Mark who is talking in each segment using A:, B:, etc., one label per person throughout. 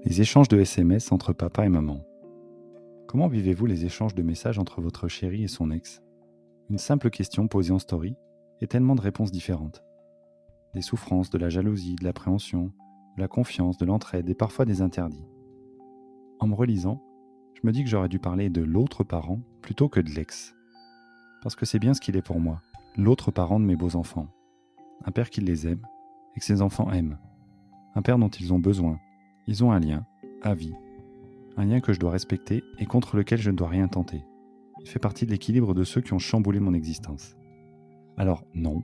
A: Les échanges de SMS entre papa et maman. Comment vivez-vous les échanges de messages entre votre chérie et son ex? Une simple question posée en story et tellement de réponses différentes. Des souffrances, de la jalousie, de l'appréhension, de la confiance, de l'entraide et parfois des interdits. En me relisant, je me dis que j'aurais dû parler de l'autre parent plutôt que de l'ex. Parce que c'est bien ce qu'il est pour moi, l'autre parent de mes beaux enfants. Un père qui les aime et que ses enfants aiment. Un père dont ils ont besoin. Ils ont un lien, à vie. Un lien que je dois respecter et contre lequel je ne dois rien tenter. Il fait partie de l'équilibre de ceux qui ont chamboulé mon existence. Alors non,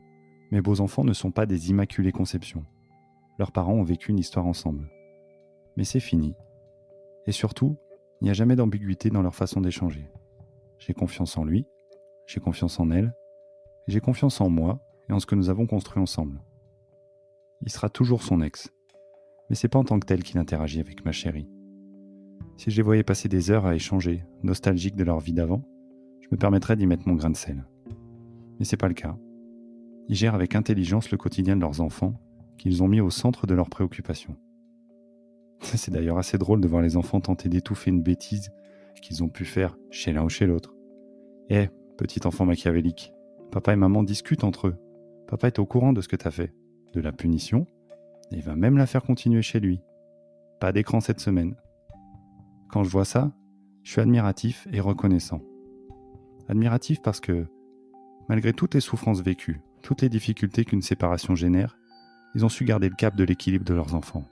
A: mes beaux enfants ne sont pas des immaculées conceptions. Leurs parents ont vécu une histoire ensemble. Mais c'est fini. Et surtout, il n'y a jamais d'ambiguïté dans leur façon d'échanger. J'ai confiance en lui, j'ai confiance en elle, et j'ai confiance en moi et en ce que nous avons construit ensemble. Il sera toujours son ex, mais c'est pas en tant que tel qu'il interagit avec ma chérie. Si je les voyais passer des heures à échanger, nostalgiques de leur vie d'avant, je me permettrais d'y mettre mon grain de sel. Mais c'est pas le cas. Ils gèrent avec intelligence le quotidien de leurs enfants, qu'ils ont mis au centre de leurs préoccupations. C'est d'ailleurs assez drôle de voir les enfants tenter d'étouffer une bêtise qu'ils ont pu faire chez l'un ou chez l'autre. Petit enfant machiavélique, papa et maman discutent entre eux. Papa est au courant de ce que t'as fait, de la punition, et il va même la faire continuer chez lui. Pas d'écran cette semaine. Quand je vois ça, je suis admiratif et reconnaissant. Admiratif parce que, malgré toutes les souffrances vécues, toutes les difficultés qu'une séparation génère, ils ont su garder le cap de l'équilibre de leurs enfants.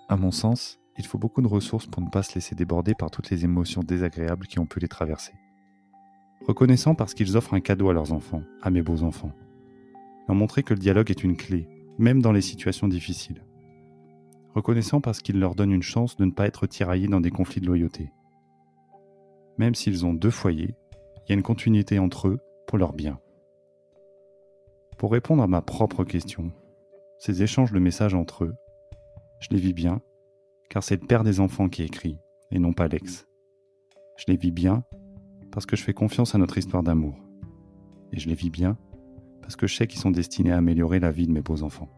A: À mon sens, il faut beaucoup de ressources pour ne pas se laisser déborder par toutes les émotions désagréables qui ont pu les traverser. Reconnaissant parce qu'ils offrent un cadeau à leurs enfants, à mes beaux enfants. Leur montrer que le dialogue est une clé, même dans les situations difficiles. Reconnaissant parce qu'ils leur donnent une chance de ne pas être tiraillés dans des conflits de loyauté. Même s'ils ont 2 foyers, il y a une continuité entre eux pour leur bien. Pour répondre à ma propre question, ces échanges de messages entre eux, je les vis bien, car c'est le père des enfants qui écrit, et non pas l'ex. Je les vis bien, parce que je fais confiance à notre histoire d'amour. Et je les vis bien, parce que je sais qu'ils sont destinés à améliorer la vie de mes beaux enfants.